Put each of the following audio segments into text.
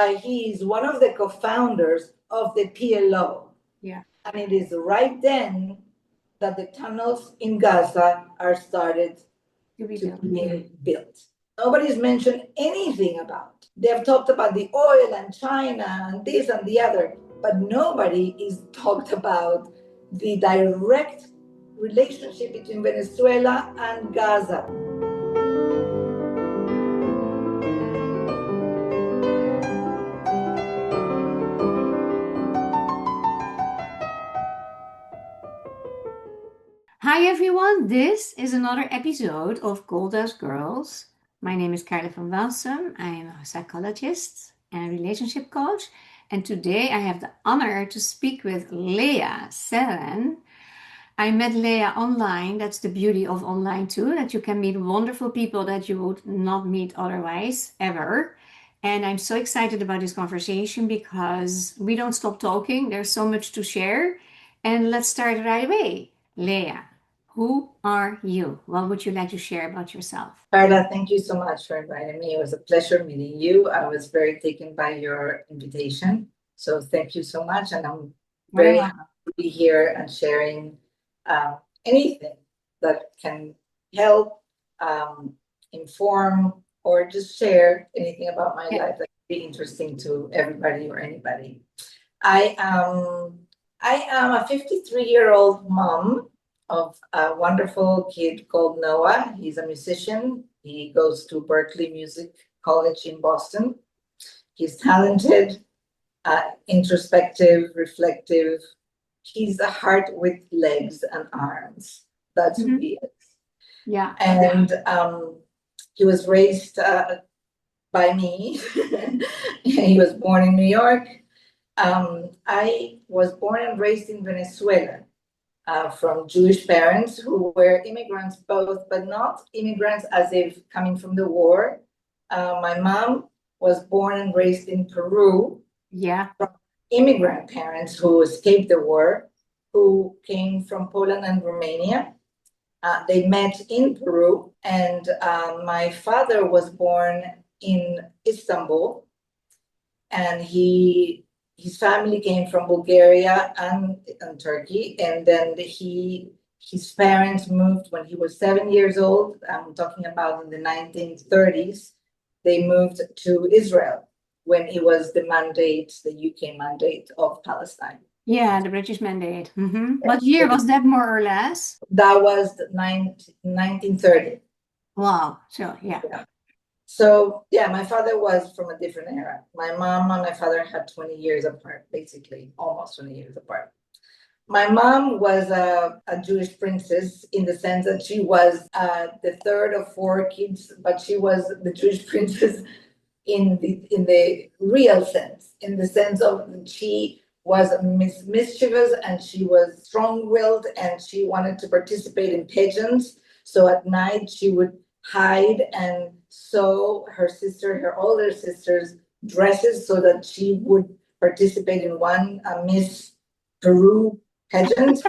He is one of the co-founders of the PLO. Yeah. And it is right then that the tunnels in Gaza are started to be built. Nobody's mentioned anything about. They have talked about the oil and China and this and the other, but nobody is talked about the direct relationship between Venezuela and Gaza. Hi everyone, this is another episode of Gold Dust Girls. My name is Carla van Walsum. I am a psychologist and relationship coach. And today I have the honor to speak with Lea Seren. I met Lea online. That's the beauty of online too, that you can meet wonderful people that you would not meet otherwise, ever. And I'm so excited about this conversation because we don't stop talking. There's so much to share. And let's start right away. Lea, who are you? What would you like to share about yourself? Carla, thank you so much for inviting me. It was a pleasure meeting you. I was very taken by your invitation. So thank you so much. And I'm very happy to be here and sharing anything that can help, inform, or just share anything about my life that could be interesting to everybody or anybody. I am a 53-year-old mom of a wonderful kid called Noah. He's a musician. He goes to Berklee Music College in Boston. He's talented, introspective, reflective. He's a heart with legs and arms. That's who he is. Yeah. And he was raised by me. He was born in New York. I was born and raised in Venezuela. From Jewish parents who were immigrants both, but not immigrants as if coming from the war. My mom was born and raised in Peru. Yeah. From immigrant parents who escaped the war, who came from Poland and Romania. They met in Peru, and my father was born in Istanbul, and his family came from Bulgaria and Turkey, and then his parents moved when he was 7 years old. I'm talking about in the 1930s. They moved to Israel when it was the UK mandate of Palestine. Yeah, the British mandate. Mm-hmm. What year was that, more or less? That was 1930. Wow. So, yeah. So, my father was from a different era. My mom and my father had 20 years apart, basically, almost 20 years apart. My mom was a Jewish princess in the sense that she was the third of 4 kids, but she was the Jewish princess in the real sense, in the sense of she was mischievous and she was strong-willed and she wanted to participate in pageants. So at night she would hide and sew her older sister's dresses so that she would participate in one Miss Peru pageant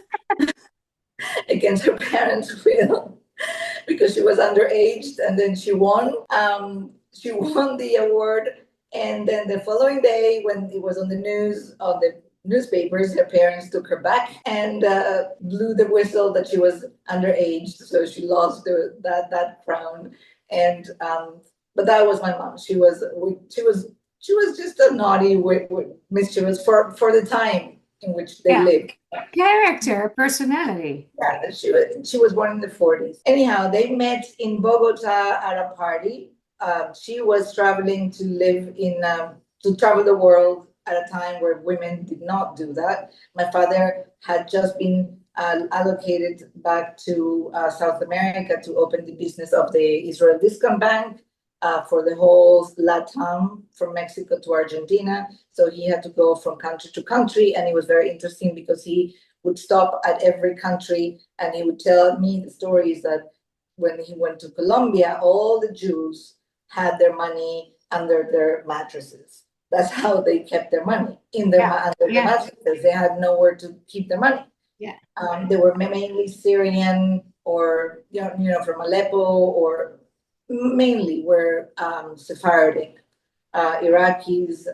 against her parents' will because she was underage, and then she won. She won the award, and then the following day, when it was on the newspapers, her parents took her back and blew the whistle that she was underage, so she lost that crown. And but that was my mom. She was just a naughty, mischievous for the time in which they lived. Character, personality. Yeah, she was born in the 40s. Anyhow, they met in Bogota at a party. She was traveling to live to travel the world at a time where women did not do that. My father had just been allocated back to South America to open the business of the Israel Discount Bank for the whole LATAM, from Mexico to Argentina. So he had to go from country to country, and it was very interesting because he would stop at every country and he would tell me the stories that when he went to Colombia, all the Jews had their money under their mattresses. That's how they kept their money under the mattresses. They had nowhere to keep their money. Yeah. They were mainly Syrian or from Aleppo, or mainly were Sephardic. Iraqis,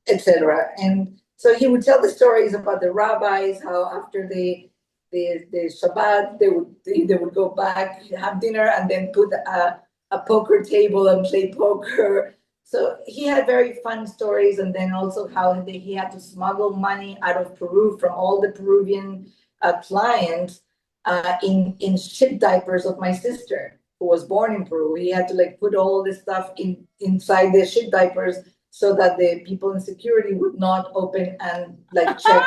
etc. And so he would tell the stories about the rabbis, how after the Shabbat they would go back, have dinner, and then put a poker table and play poker. So he had very fun stories, and then also how he had to smuggle money out of Peru from all the Peruvian clients in shit diapers of my sister who was born in Peru. He had to like put all this stuff inside the shit diapers so that the people in security would not open and like check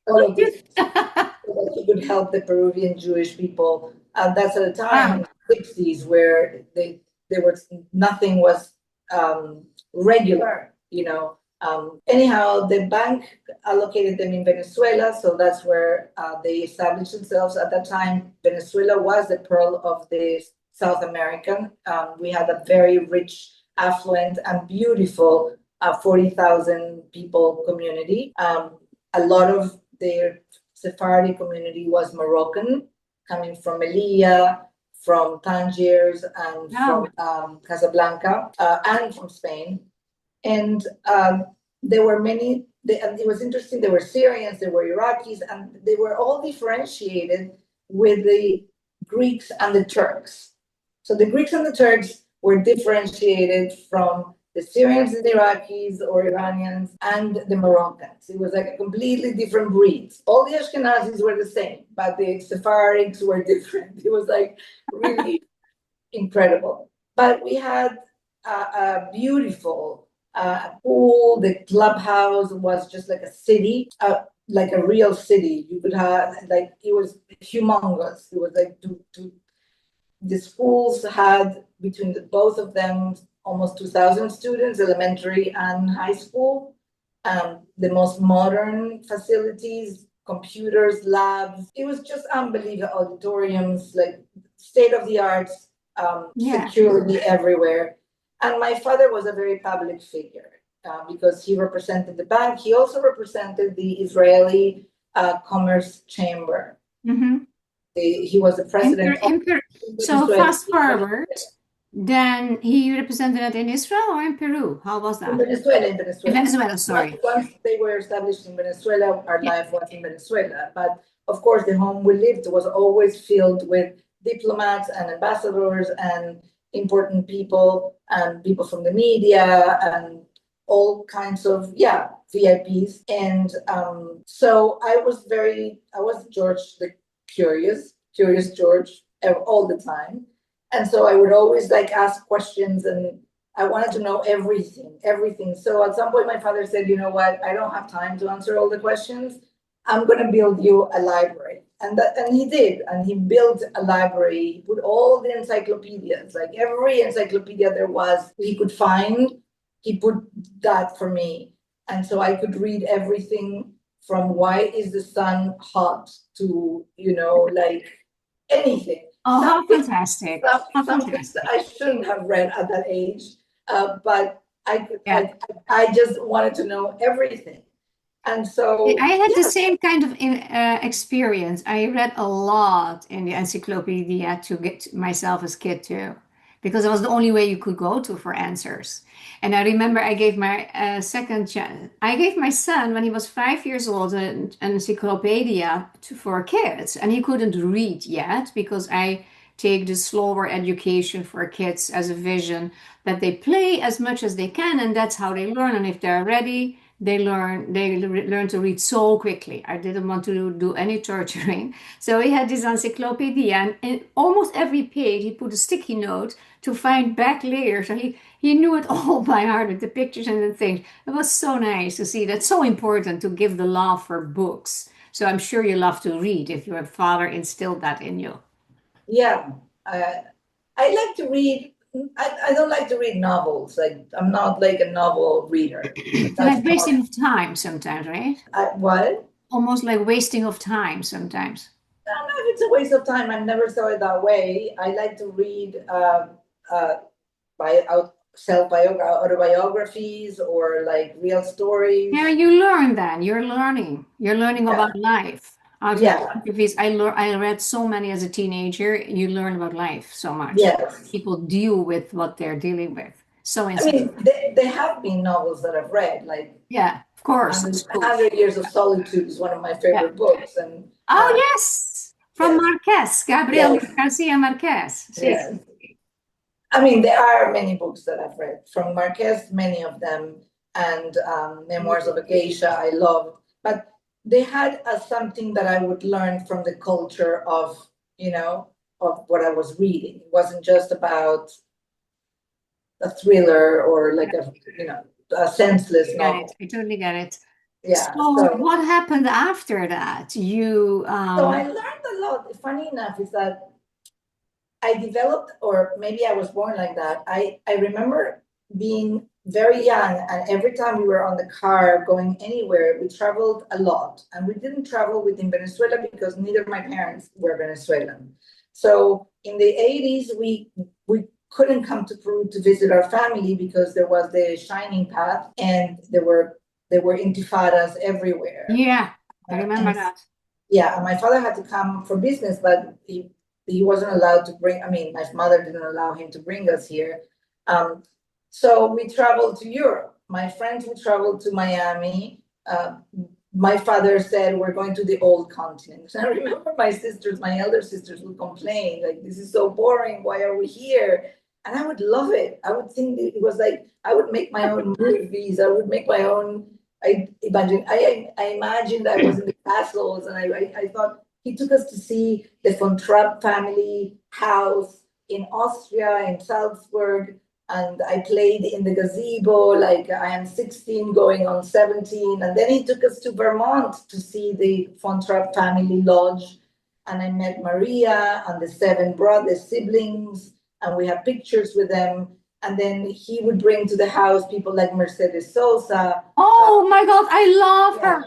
all of this so that he could help the Peruvian Jewish people. And that's at a time in the 60s where there was nothing was regular, anyhow, the bank allocated them in Venezuela, so that's where they established themselves. At that time, Venezuela was the pearl of the South American. We had a very rich, affluent, and beautiful 40,000 people community. A lot of their Sephardi community was Moroccan, coming from Melilla, from Tangiers, and from Casablanca, and from Spain. And there were many, and it was interesting, there were Syrians, there were Iraqis, and they were all differentiated with the Greeks and the Turks. So the Greeks and the Turks were differentiated from the Syrians and the Iraqis or Iranians and the Moroccans. It was like a completely different breeds. All the Ashkenazis were the same, but the Sephardics were different. It was like really incredible. But we had a beautiful pool. The clubhouse was just like a city, like a real city. You could have like it was humongous. It was like the schools had between both of them almost 2,000 students, elementary and high school. The most modern facilities, computers, labs. It was just unbelievable. Auditoriums, like state of the arts, security everywhere. And my father was a very public figure because he represented the bank. He also represented the Israeli Commerce Chamber. Mm-hmm. He was the president. So fast forward, then he represented it in Israel or in Peru? How was that? In Venezuela. In Venezuela, sorry. Once they were established in Venezuela, our life was in Venezuela. But of course, the home we lived was always filled with diplomats and ambassadors and important people and people from the media and all kinds of VIPs. And so I was George the curious George all the time. And so I would always like ask questions and I wanted to know everything. So at some point my father said, you know what, I don't have time to answer all the questions. I'm going to build you a library. And he did. And he built a library. He put all the encyclopedias, like every encyclopedia there was, he could find, he put that for me. And so I could read everything from why is the sun hot to, like anything. Oh, how fantastic. I shouldn't have read at that age, but I just wanted to know everything. And so I had the same kind of experience. I read a lot in the encyclopedia to get myself as kid too, because it was the only way you could go to for answers. And I remember I gave my I gave my son when he was 5 years old an encyclopedia for kids, and he couldn't read yet because I take the slower education for kids as a vision that they play as much as they can, and that's how they learn. And if they're ready, they learn to read so quickly. I didn't want to do any torturing. So he had this encyclopedia, and in almost every page he put a sticky note to find back later. So he knew it all by heart with the pictures and the things. It was so nice to see. That's so important to give the love for books. So I'm sure you love to read if your father instilled that in you. Yeah, I like to read. I don't like to read novels. Like I'm not like a novel reader. Like wasting of time sometimes, right? What? Almost like wasting of time sometimes. I don't know if it's a waste of time. I never saw it that way. I like to read autobiographies or like real stories. Yeah, you learn then. You're learning. You're learning about life. Autobiographies. I read so many as a teenager. You learn about life so much. Yes. People deal with what they're dealing with. so I mean, insensitive. there have been novels that I've read, like Yeah, of course, in school. 100 Years of Solitude is one of my Yeah. favorite books. And Oh, yes, from yes, Marquez, Gabriel yes, Garcia Marquez. Sí. yes. I mean, there are many books that I've read from Marquez, many of them, and Memoirs of a Geisha, I loved. But they had something that I would learn from the culture of, of what I was reading. It wasn't just about a thriller or like a senseless Got it. novel. I totally get it. Yeah. So So what happened after that? You so I learned a lot. Funny enough is that I developed, or maybe I was born like that. I remember being very young, and every time we were on the car going anywhere, we traveled a lot. And we didn't travel within Venezuela because neither my parents were Venezuelan. So in the 80s, we couldn't come to Peru to visit our family because there was the Shining Path, and there were intifadas everywhere. yeah, I remember And that. yeah, and my father had to come for business, but he wasn't allowed to bring. I mean, my mother didn't allow him to bring us here. Um, so we traveled to Europe. My friends would travel to Miami. My father said, "We're going to the old continent." And I remember my elder sisters would complain, like, "This is so boring. Why are we here?" And I would love it. I would think it was like I would make my own movies. I would make my own. I imagined I was in the castles, and I thought he took us to see the von Trapp family house in Austria, in Salzburg, and I played in the gazebo like I am 16 going on 17. And then he took us to Vermont to see the von Trapp family lodge, and I met Maria and the seven brothers, siblings, and we have pictures with them. And then he would bring to the house people like Mercedes Sosa. Oh my God, I love Yeah, her.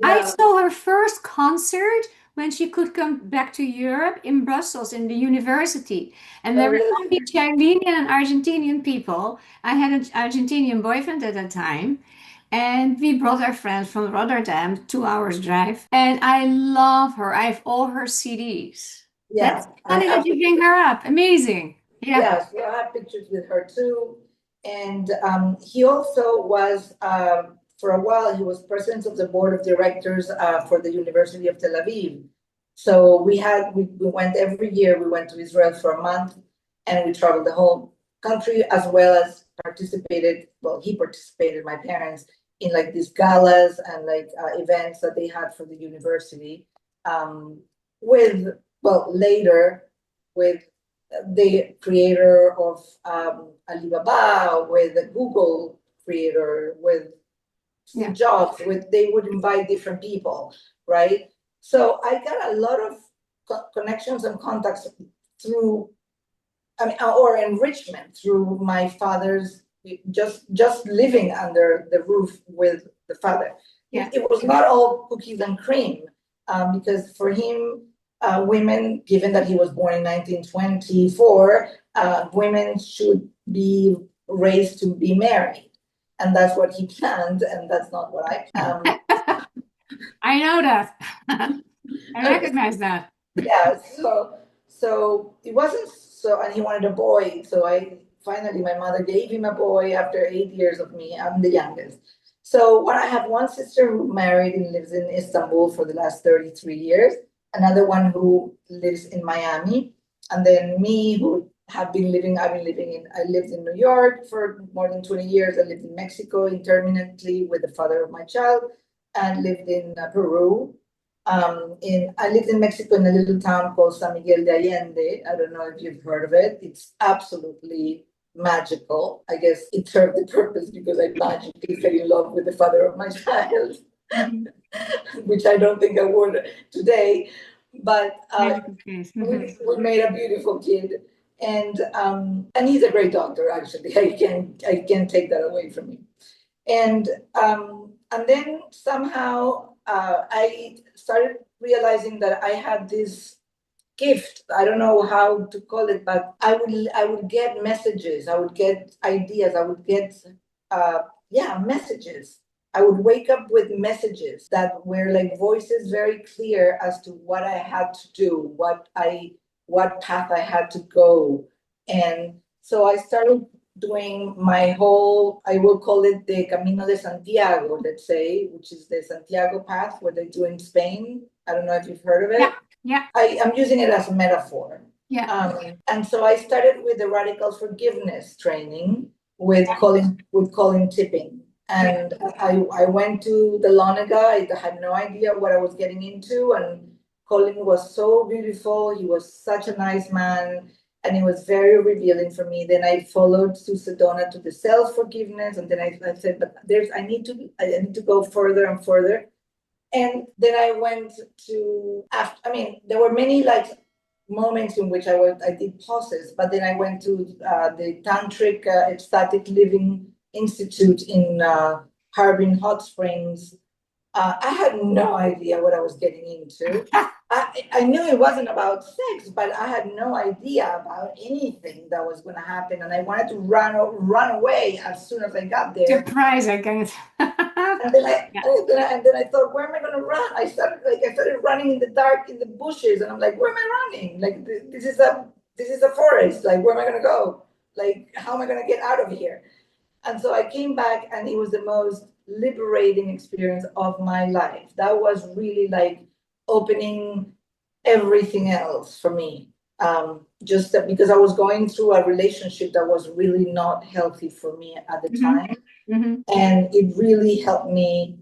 I yeah. saw her first concert when she could come back to Europe in Brussels in the university. And Oh, there were really? only Chilean and Argentinian people. I had an Argentinian boyfriend at that time. And we brought our friends from Rotterdam, 2 hours drive. And I love her. I have all her CDs. That's Yeah, I funny that have. you bring her up. Amazing. Yeah. Yeah, so I have pictures with her too. And he also was, for a while, he was president of the board of directors for the University of Tel Aviv. So we went every year, we went to Israel for a month, and we traveled the whole country, as well as he participated, my parents, in like these galas and like events that they had for the university. With, well, later with the creator of Alibaba, with the Google creator, with Steve Yeah. Jobs, they would invite different people, right? So I got a lot of connections and contacts through, I mean, or enrichment through my father's just living under the roof with the father. Yeah. It was not all cookies and cream, because for him, women, given that he was born in 1924, women should be raised to be married. And that's what he planned, and that's not what I planned. I know that. I recognize that. Yeah, so it wasn't so, and he wanted a boy. So I finally, my mother gave him a boy after 8 years of me. I'm the youngest. So when I have one sister who married and lives in Istanbul for the last 33 years, another one who lives in Miami, and then me who I lived in New York for more than 20 years. I lived in Mexico intermittently with the father of my child, and lived in Peru. I lived in Mexico in a little town called San Miguel de Allende. I don't know if you've heard of it. It's absolutely magical. I guess it served the purpose because I magically fell in love with the father of my child, Mhm. which I don't think I would today. But Magical case. Mhm. we made a beautiful kid, and he's a great doctor. Actually, I can't take that away from him. And then somehow I started realizing that I had this gift. I don't know how to call it, but I would get messages, I would get ideas, I would get messages. I would wake up with messages that were like voices very clear as to what I had to do, what path I had to go. And so I started doing my whole, I will call it the Camino de Santiago, let's say, which is the Santiago path, what they do in Spain. I don't know if you've heard of it. Yeah. I'm using it as a metaphor. Yeah. And so I started with the radical forgiveness training with Colin Tipping. And I went to the Lonaga. I had no idea what I was getting into. And Colin was so beautiful. He was such a nice man. And it was very revealing for me. Then I followed Sue Sedona to the self-forgiveness. And then I said, but I need to go further and further. And then I went to, there were many like moments in which I did pauses, but then I went to the Tantric Ecstatic Living Institute in Harbin Hot Springs. I had no idea what I was getting into. I knew it wasn't about sex, but I had no idea about anything that was going to happen, and I wanted to run away as soon as I got there. Surprise! I guess. And then I thought, where am I going to run? I started running in the dark in the bushes, and I'm like, where am I running? Like this is a forest. Like where am I going to go? Like how am I going to get out of here? And so I came back, and it was the most liberating experience of my life. That was really like opening everything else for me. Just that because I was going through a relationship that was really not healthy for me at the time. Mm-hmm. And it really helped me.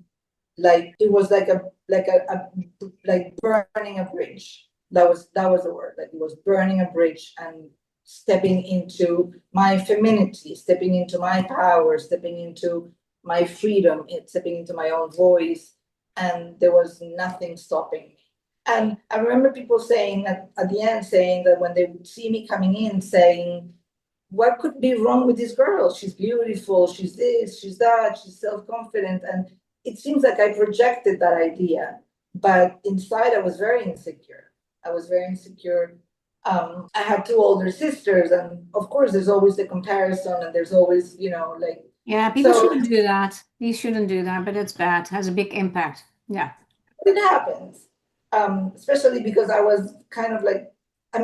Like it was like burning a bridge. That was the word. Like it was burning a bridge and stepping into my femininity, stepping into my power, stepping into my freedom, stepping into my own voice, and there was nothing stopping me. And I remember people saying at the end, saying that when they would see me coming in, saying, what could be wrong with this girl? She's beautiful, she's this, she's that, she's self-confident. And it seems like I projected that idea, but inside I was very insecure. I had two older sisters, and of course there's always the comparison, and there's always, like, yeah, people shouldn't do that. You shouldn't do that, but it's bad. It has a big impact. Yeah. It happens. Especially because I was kind of like, I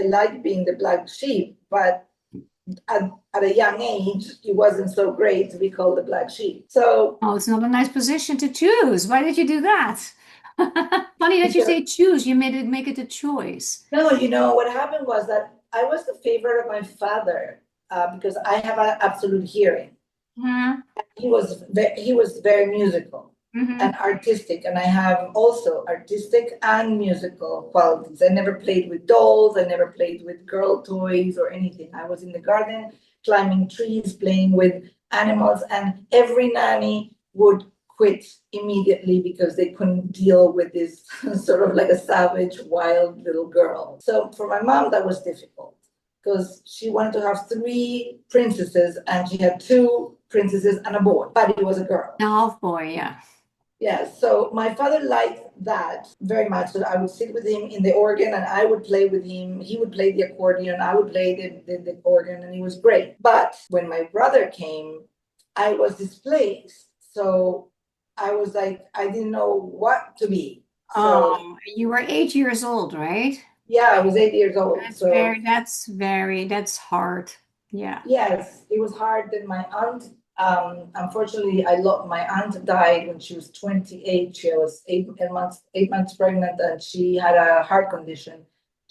like being the black sheep, but at a young age, it wasn't so great to be called the black sheep. So, it's not a nice position to choose. Why did you do that? Funny that you say choose. You make it a choice. No, what happened was that I was the favorite of my father because I have an absolute hearing. Mm-hmm. He was very musical. Mm-hmm. And artistic, and I have also artistic and musical qualities. I never played with dolls, I never played with girl toys or anything. I was in the garden climbing trees, playing with animals, and every nanny would quit immediately because they couldn't deal with this sort of like a savage, wild little girl. So for my mom, that was difficult because she wanted to have 3 princesses, and she had 2 princesses and a boy, but it was a girl. A half boy, yeah. Yeah, so my father liked that very much. So I would sit with him in the organ, and I would play with him. He would play the accordion, I would play the organ, and it was great. But when my brother came, I was displaced. So I was like, I didn't know what to be. So, you were 8 years old, right? Yeah, I was 8 years old. That's hard. Yeah. Yes, it was hard. Then my aunt, unfortunately, my aunt died when she was 28. She was 8 months pregnant, and she had a heart condition.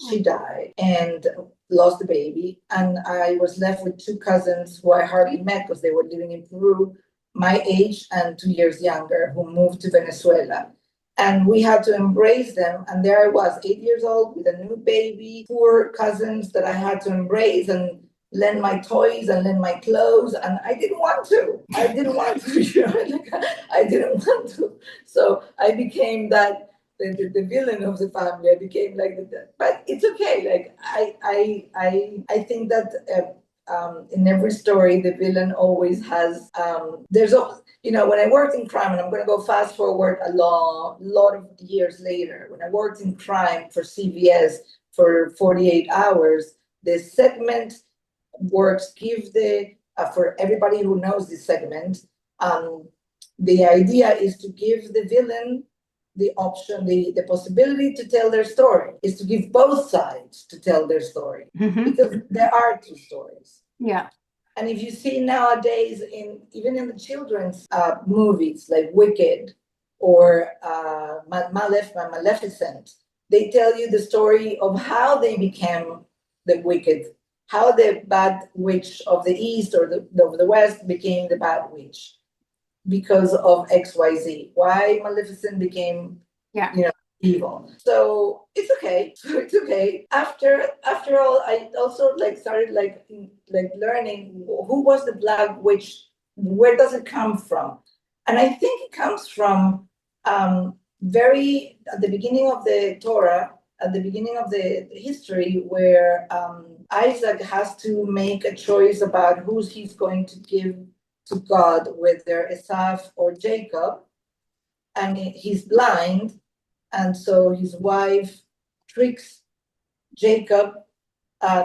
She died and lost the baby. And I was left with 2 cousins who I hardly met because they were living in Peru, my age and 2 years younger, who moved to Venezuela. And we had to embrace them. And there I was, 8 years old with a new baby, 4 cousins that I had to embrace and lend my toys and lend my clothes, and I didn't want to. I didn't want to. So I became the villain of the family. I became like but it's okay. Like I think that in every story, the villain always has. When I worked in crime, and I'm going to go fast forward a lot of years later. When I worked in crime for CBS for 48 hours, the segment works give for everybody who knows this segment, the idea is to give the villain the option, the possibility to tell their story, is to give both sides to tell their story. Mm-hmm. Because there are 2 stories. Yeah. And if you see nowadays, even in the children's movies like Wicked or Maleficent, they tell you the story of how they became the wicked, how the bad witch of the east or of the west became the bad witch because of XYZ. Why Maleficent became, Yeah. you know, evil. So it's okay. So it's okay. After all, I also like started like learning who was the Black Witch, where does it come from? And I think it comes from very at the beginning of the Torah, at the beginning of the history, where Isaac has to make a choice about who he's going to give to God, whether Esau or Jacob, and he's blind, and so his wife tricks Jacob,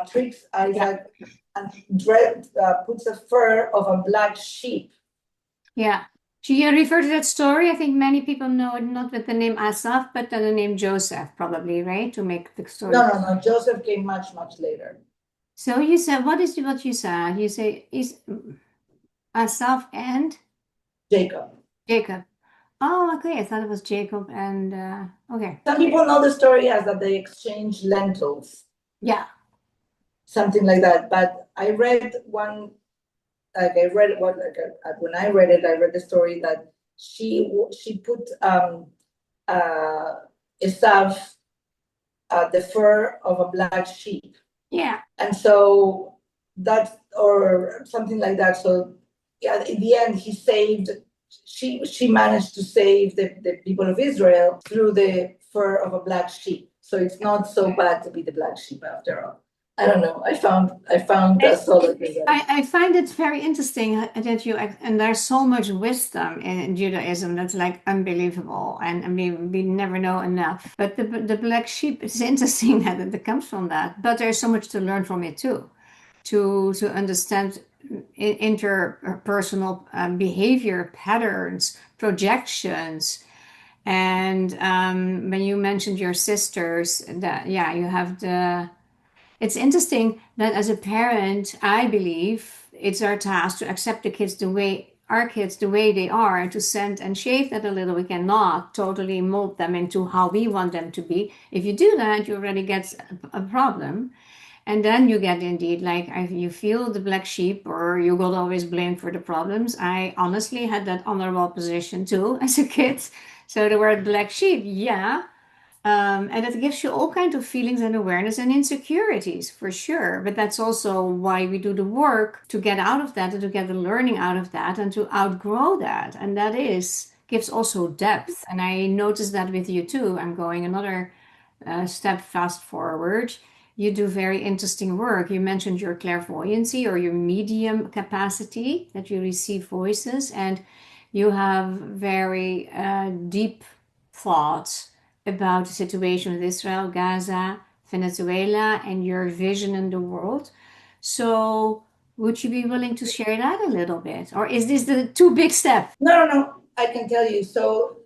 tricks Isaac, and puts a fur of a black sheep. Yeah. Do you refer to that story? I think many people know it not with the name Asaph, but the name Joseph, probably, right? To make the story. No. Joseph came much later. So you said, what you said? You say is Asaph and Jacob. Jacob. Oh, okay. I thought it was Jacob and okay. Some people know the story as that they exchanged lentils. Yeah. Something like that. But I read one, like I read what like when I read it, I read the story that she put Esau the fur of a black sheep. Yeah. And so that's or something like that. So yeah, in the end, he saved. She managed to save the people of Israel through the fur of a black sheep. So it's not so bad to be the black sheep after all. I don't know. I found that solid. I find it very interesting that you and there's so much wisdom in Judaism that's like unbelievable, and I mean we never know enough. But the black sheep is interesting that it comes from that, but there's so much to learn from it too, to understand interpersonal behavior patterns, projections. And when you mentioned your sisters, that yeah, you have the it's interesting that as a parent, I believe it's our task to accept the kids the way our kids the way they are and to send and shape that a little. We cannot totally mold them into how we want them to be. If you do that, you already get a problem. And then you get indeed like you feel the black sheep or you got always blamed for the problems. I honestly had that honorable position too as a kid. So the word black sheep, yeah, and it gives you all kinds of feelings and awareness and insecurities for sure. But that's also why we do the work to get out of that and to get the learning out of that and to outgrow that. And that is gives also depth. And I noticed that with you too. I'm going another step fast forward. You do very interesting work. You mentioned your clairvoyancy or your medium capacity that you receive voices, and you have very deep thoughts about the situation with Israel, Gaza, Venezuela, and your vision in the world. So, would you be willing to share that a little bit? Or is this the too big step? No. I can tell you. So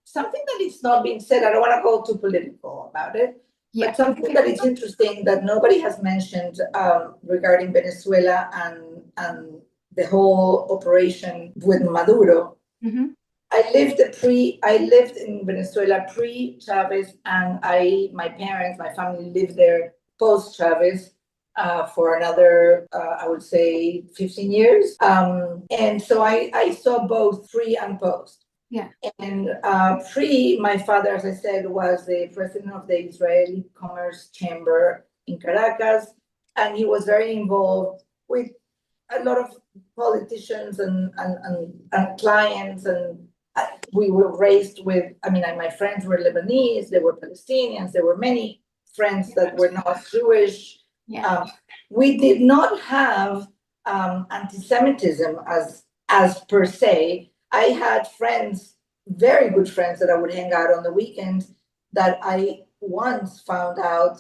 something that is not being said. I don't want to go too political about it. Yeah. But something that is interesting that nobody has mentioned regarding Venezuela and the whole operation with Maduro. Mm-hmm. I lived in Venezuela pre Chavez, and my parents, my family lived there post Chavez for another, I would say, 15 years. And so I saw both pre and post. Yeah. And pre, my father, as I said, was the president of the Israeli Commerce Chamber in Caracas, and he was very involved with a lot of politicians and clients. And we were raised with, I mean, my friends were Lebanese, they were Palestinians, there were many friends that were not Jewish. Yeah. We did not have anti-Semitism as per se. I had friends, very good friends, that I would hang out on the weekends that I once found out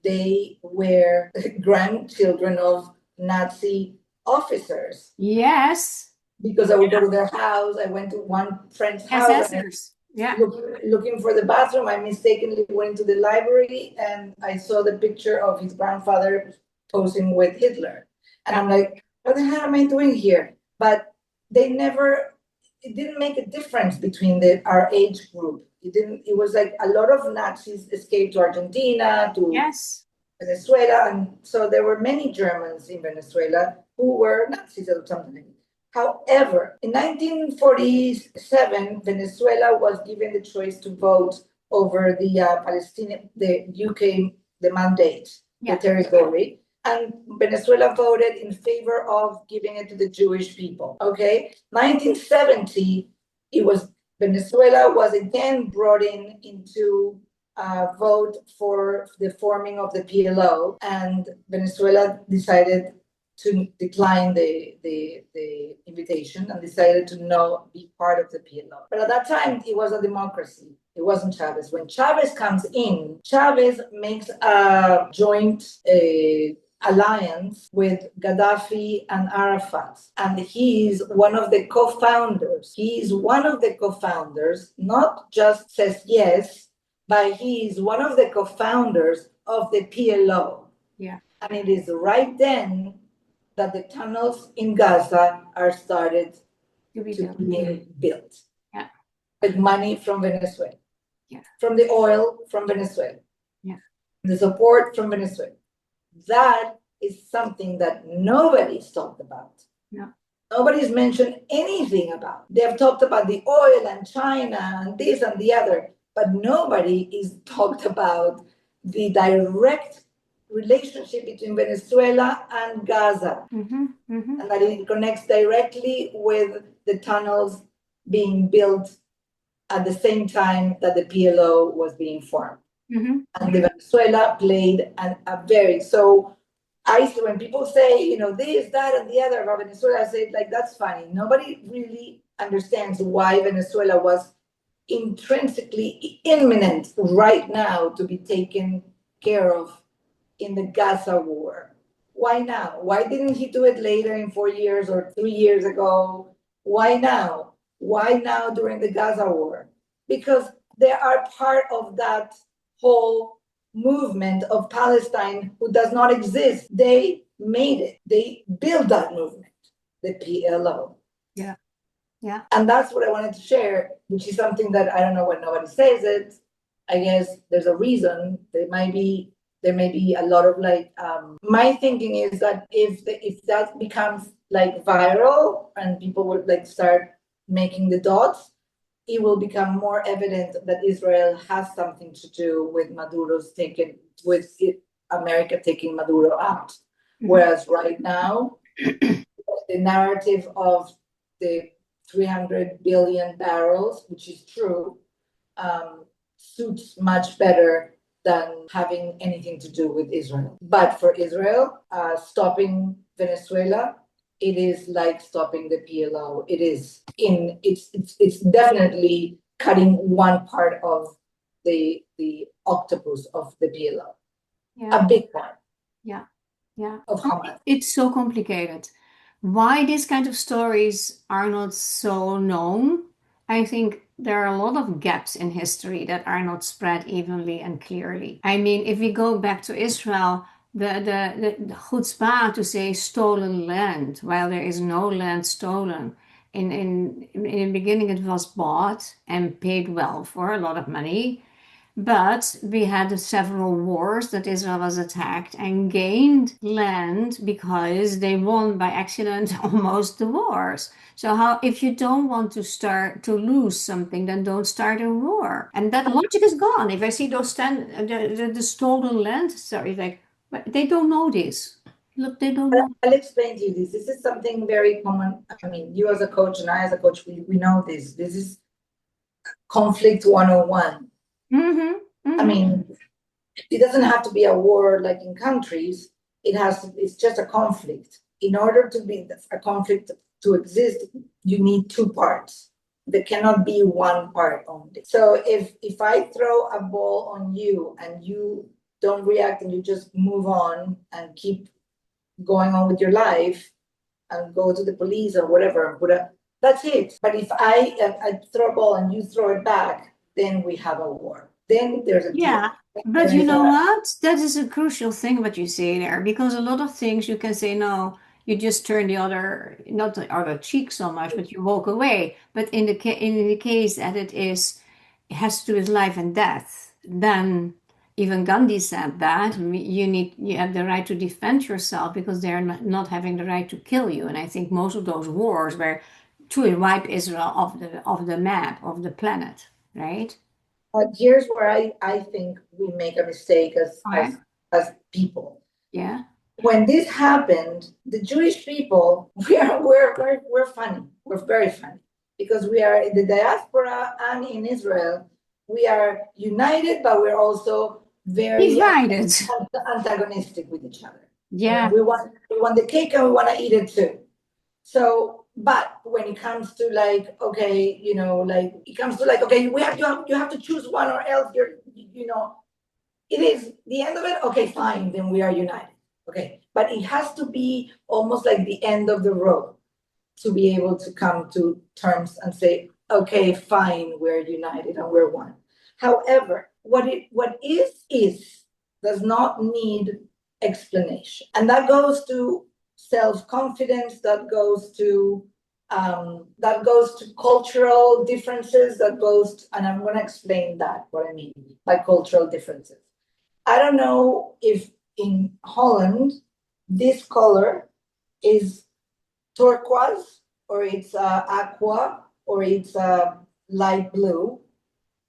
they were grandchildren of Nazi officers. Yes. Because I would go to their house. I went to one friend's house. SSers. Yeah. Looking for the bathroom, I mistakenly went to the library and I saw the picture of his grandfather posing with Hitler. And I'm like, what the hell am I doing here? But it didn't make a difference between our age group. It was like a lot of Nazis escaped to Argentina, to Yes. Venezuela, and so there were many Germans in Venezuela who were Nazis or something. However, in 1947, Venezuela was given the choice to vote over the UK, the mandate, the territory, and Venezuela voted in favor of giving it to the Jewish people. Okay, 1970, Venezuela was again brought into vote for the forming of the PLO, and Venezuela decided to decline the invitation and decided to not be part of the PLO. But at that time, it was a democracy. It wasn't Chavez. When Chavez comes in, Chavez makes a joint alliance with Gaddafi and Arafat. And he's one of the co-founders. He's one of the co-founders, not just says yes, but he is one of the co-founders of the PLO. Yeah. And it is right then that the tunnels in Gaza are started to be built. Yeah. With money from Venezuela. Yeah. From the oil from Venezuela. Yeah. The support from Venezuela. That is something that nobody's talked about. No. Nobody's mentioned anything about. They have talked about the oil and China and this and the other, but nobody is talked about the direct relationship between Venezuela and Gaza. And that it connects directly with the tunnels being built at the same time that the PLO was being formed. And Venezuela played when people say, this, that, and the other about Venezuela, I say, that's funny. Nobody really understands why Venezuela was intrinsically imminent right now to be taken care of in the Gaza war. Why now? Why didn't he do it later in 4 years or 3 years ago? Why now? Why now during the Gaza war? Because they are part of that whole movement of Palestine who does not exist. They made it. They built that movement, the PLO. Yeah. Yeah. And that's what I wanted to share, which is something that I don't know when nobody says it. I guess there's a reason. There may be a lot of my thinking is that if that becomes viral and people would start making the dots, it will become more evident that Israel has something to do with America taking Maduro out. Whereas right now, the narrative of the 300 billion barrels, which is true, suits much better than having anything to do with Israel. But for Israel, stopping Venezuela, it is like stopping the PLO. It's definitely cutting one part of the octopus of the PLO. Yeah. A big part. Yeah. Yeah. Of Hamas. It's so complicated. Why these kind of stories are not so known? I think there are a lot of gaps in history that are not spread evenly and clearly. I mean, if we go back to Israel, the chutzpah to say stolen land, while there is no land stolen. In the beginning, it was bought and paid well for a lot of money. But we had several wars that Israel was attacked and gained land because they won by accident almost the wars. So if you don't want to lose something, then don't start a war. And that logic is gone. If I see those the stolen land stories, but they don't know this. Look, they don't know. I'll explain to you this. This is something very common. I mean, you as a coach and I as a coach, we know this. This is conflict 101. I mean, it doesn't have to be a war like in countries. It's just a conflict. In order to be a conflict to exist, you need two parts. There cannot be one part only. So if I throw a ball on you and you don't react and you just move on and keep going on with your life and go to the police or whatever, that's it. But if I throw a ball and you throw it back, then we have a war. Then there's a deal. But you know what? That is a crucial thing what you say there, because a lot of things you can say, no, you just turn the other, not the other cheek so much, but you walk away. But in the case that it has to do with life and death, then even Gandhi said that you have the right to defend yourself because they're not having the right to kill you. And I think most of those wars were to wipe Israel off the map of the planet, right? Here's where I think we make a mistake Okay. as people. Yeah. When this happened, the Jewish people, we're funny. We're very funny because we are in the diaspora and in Israel. We are united, but we're also very Divided. antagonistic with each other. Yeah. We want the cake and we want to eat it too. So, but when it comes to like, okay, like it comes to like, okay, you have to choose one or else it is the end of it. Okay, fine, then we are united. Okay, but it has to be almost like the end of the road to be able to come to terms and say, okay, fine, we're united and we're one. However, what is does not need explanation, and that goes to self-confidence. That goes to cultural differences. And I'm going to explain that what I mean by cultural differences. I don't know if in Holland this color is turquoise or it's aqua or it's light blue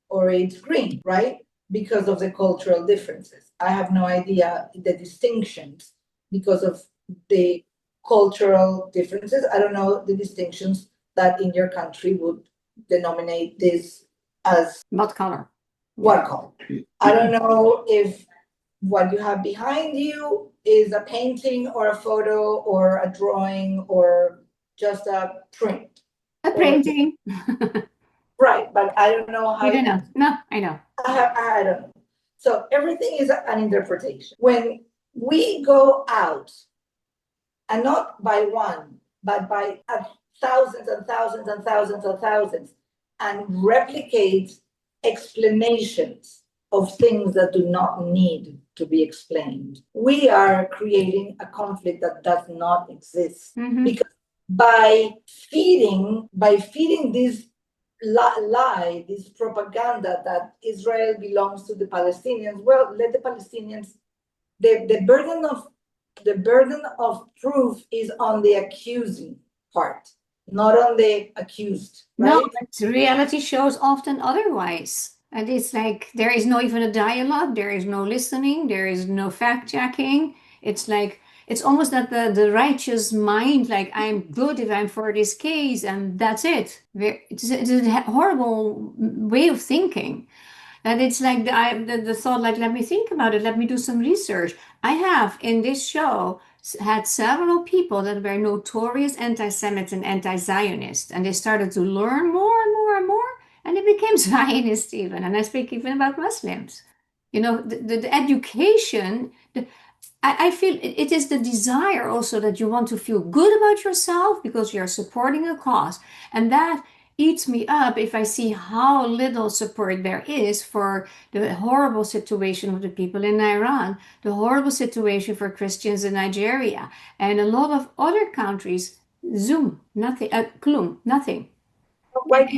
or it's green, right? Because of the cultural differences. I have no idea the distinctions because of the cultural differences. I don't know the distinctions that in your country would denominate this as What color? what color. I don't know if what you have behind you is a painting or a photo or a drawing or just a print. A printing. Right, but I don't know how You don't know. No, I know. I don't know. So everything is an interpretation. When we go out, and not by one, but by thousands and thousands and thousands and thousands, and replicate explanations of things that do not need to be explained, we are creating a conflict that does not exist. Mhm. Because by feeding this lie, this propaganda that Israel belongs to the Palestinians, well, let the Palestinians, the burden of proof is on the accusing part, not on the accused, right? No, but reality shows often otherwise. And it's like there is no even a dialogue, there is no listening, there is no fact checking. It's like it's almost that the righteous mind, like I'm good if I'm for this case, and that's it. It's a horrible way of thinking. And it's like the thought, like, let me think about it, let me do some research. I have in this show had several people that were notorious anti-Semites and anti-Zionists, and they started to learn more and more and more, and they became Zionists even. And I speak even about Muslims. The education, I feel it is the desire also that you want to feel good about yourself because you're supporting a cause. And that eats me up if I see how little support there is for the horrible situation of the people in Iran, the horrible situation for Christians in Nigeria, and a lot of other countries. Zoom, nothing, klum, nothing. Why do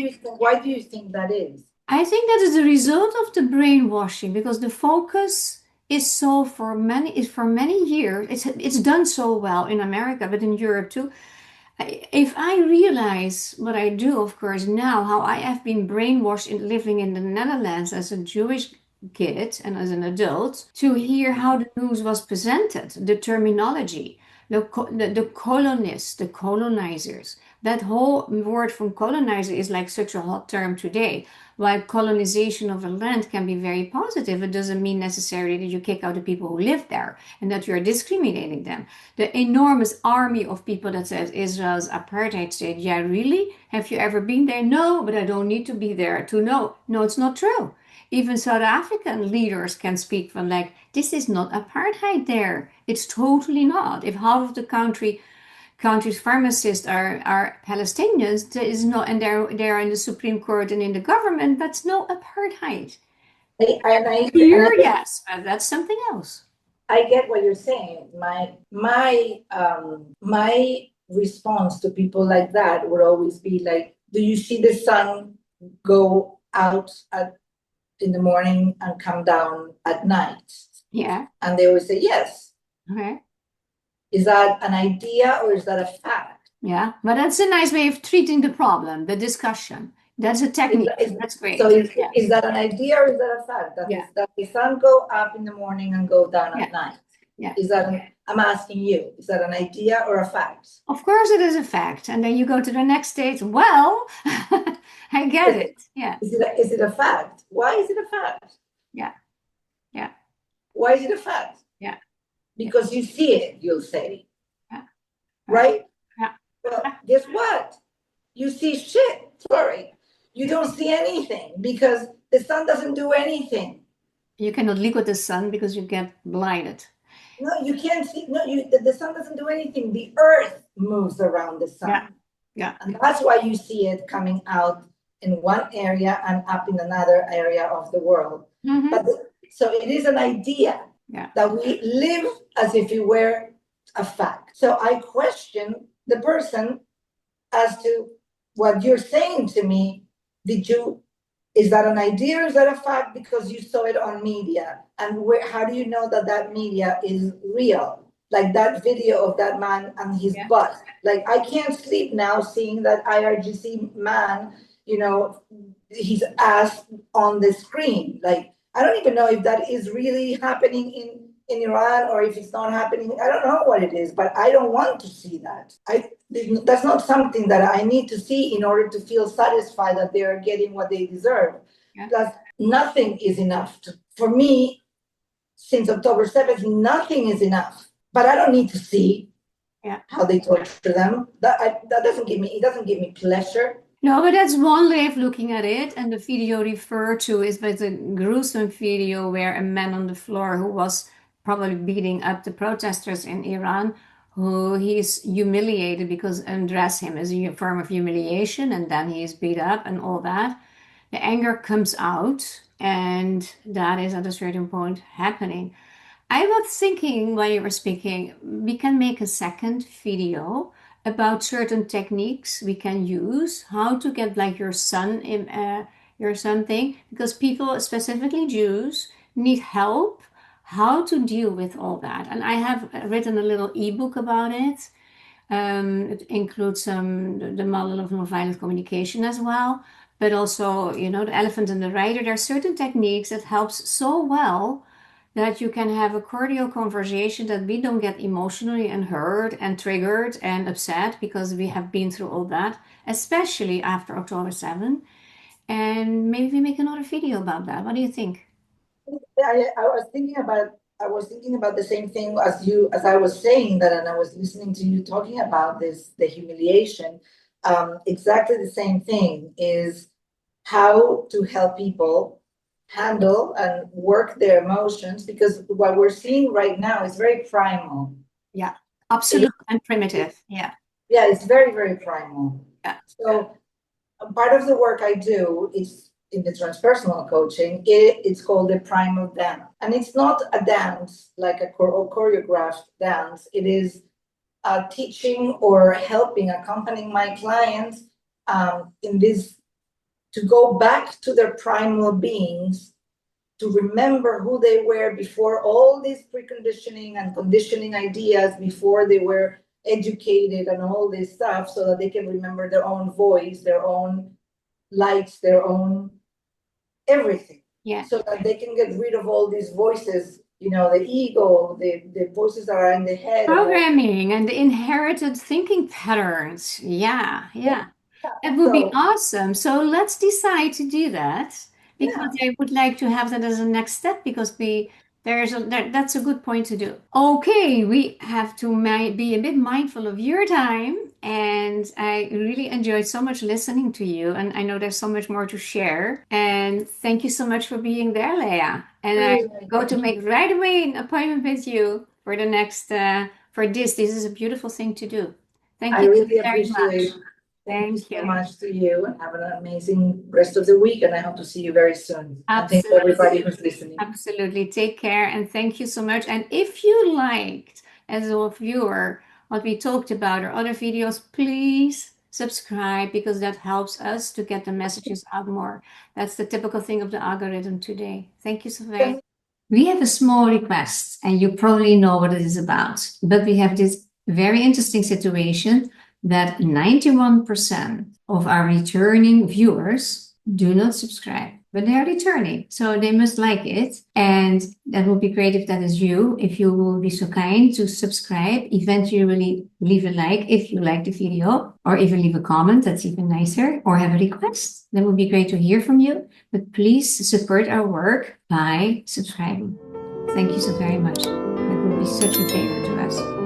you think that is? I think that is the result of the brainwashing because the focus is so for many years it's done so well in America, but in Europe too. If I realize what I do, of course, now how I have been brainwashed in living in the Netherlands as a Jewish kid and as an adult to hear how the news was presented, the terminology, the colonists, the colonizers. That whole word from colonizer is like such a hot term today. While colonization of a land can be very positive, it doesn't mean necessarily that you kick out the people who live there and that you are discriminating them. The enormous army of people that says Israel's apartheid state, yeah, really? Have you ever been there? No, but I don't need to be there to know. No, it's not true. Even South African leaders can speak from like, this is not apartheid there. It's totally not. If half of the country's pharmacists are Palestinians, there is no, and they're in the Supreme Court and in the government, that's no apartheid. And I Here, yes, but that's something else. I get what you're saying. My response to people like that would always be like, do you see the sun go out in the morning and come down at night? Yeah. And they always say yes. Okay. Is that an idea or is that a fact? Yeah. But that's a nice way of treating the problem, the discussion. That's a technique. That's So great. Yeah. is that an idea or is that a fact? Yeah. That the sun go up in the morning and go down Yeah. at night? Yeah. Is that I'm asking you, is that an idea or a fact? Of course, it is a fact. And then you go to the next stage. Well, I get it. Yeah. Is it a fact? Why is it a fact? Yeah. Yeah. Why is it a fact? Yeah. Because you see it, you'll say. Yeah. Right? Yeah. Well, guess what? You see shit. Sorry. You don't see anything because the sun doesn't do anything. You cannot look at the sun because you get blinded. No, you can't see. No, the sun doesn't do anything. The earth moves around the sun. Yeah. Yeah. And that's why you see it coming out in one area and up in another area of the world. Mm-hmm. But so it is an idea that we live as if it were a fact. So I question the person as to what you're saying to me. Is that an idea or is that a fact because you saw it on media? And how do you know that media is real? Like that video of that man and his butt. Like I can't sleep now seeing that IRGC man, his ass on the screen. Like I don't even know if that is really happening in Iran or if it's not happening. I don't know what it is, but I don't want to see that. That's not something that I need to see in order to feel satisfied that they are getting what they deserve. Yeah. Plus, nothing is enough. For me, since October 7th, nothing is enough. But I don't need to see how they torture them. That doesn't give me pleasure. No, but that's one way of looking at it. And the video referred to is with a gruesome video where a man on the floor who was probably beating up the protesters in Iran, who he's humiliated because undress him as a form of humiliation, and then he is beat up and all that. The anger comes out, and that is at a certain point happening. I was thinking while you were speaking, we can make a second video about certain techniques we can use, how to get like your son in your something, because people, specifically Jews, need help how to deal with all that. And I have written a little ebook about it. It includes the model of nonviolent communication as well, but also, the elephant and the rider. There are certain techniques that helps so well that you can have a cordial conversation, that we don't get emotionally unheard and triggered and upset because we have been through all that, especially after October 7. And maybe we make another video about that. What do you think? I was thinking about the same thing as you, as I was saying that, and I was listening to you talking about the humiliation. Exactly the same thing is how to help people handle and work their emotions, because what we're seeing right now is very primal. Yeah, absolute and primitive. Yeah. Yeah, it's very, very primal. Yeah. So part of the work I do is in the transpersonal coaching, it's called the primal dance. And it's not a dance like a choreographed dance. It is teaching or helping, accompanying my clients in this, to go back to their primal beings, to remember who they were before all these preconditioning and conditioning ideas, before they were educated and all this stuff, so that they can remember their own voice, their own likes, their own everything. Yeah. So that they can get rid of all these voices, the ego, the voices that are in the head. Programming and the inherited thinking patterns. Yeah. It would be awesome. So let's decide to do that, because I would like to have that as a next step, because that's a good point to do. Okay, we have to be a bit mindful of your time, and I really enjoyed so much listening to you, and I know there's so much more to share. And thank you so much for being there, Lea. And I go to make right away an appointment with you for the next for this. This is a beautiful thing to do. Thank you I really very much. appreciate Thank you Thank so you. much to you, and have an amazing rest of the week, and I hope to see you very soon. And thank Absolutely. everybody who's listening. Absolutely. Take care and thank you so much. And if you liked, as a viewer, what we talked about or other videos, please subscribe because that helps us to get the messages out more. That's the typical thing of the algorithm today. Thank you so very much. We have a small request, and you probably know what it is about, but we have this very interesting situation that 91% of our returning viewers do not subscribe, but they are returning, so they must like it. And that would be great if that is you, if you will be so kind to subscribe, eventually leave a like if you like the video, or even leave a comment, that's even nicer, or have a request. That would be great to hear from you. But please support our work by subscribing. Thank you so very much. That would be such a favor to us.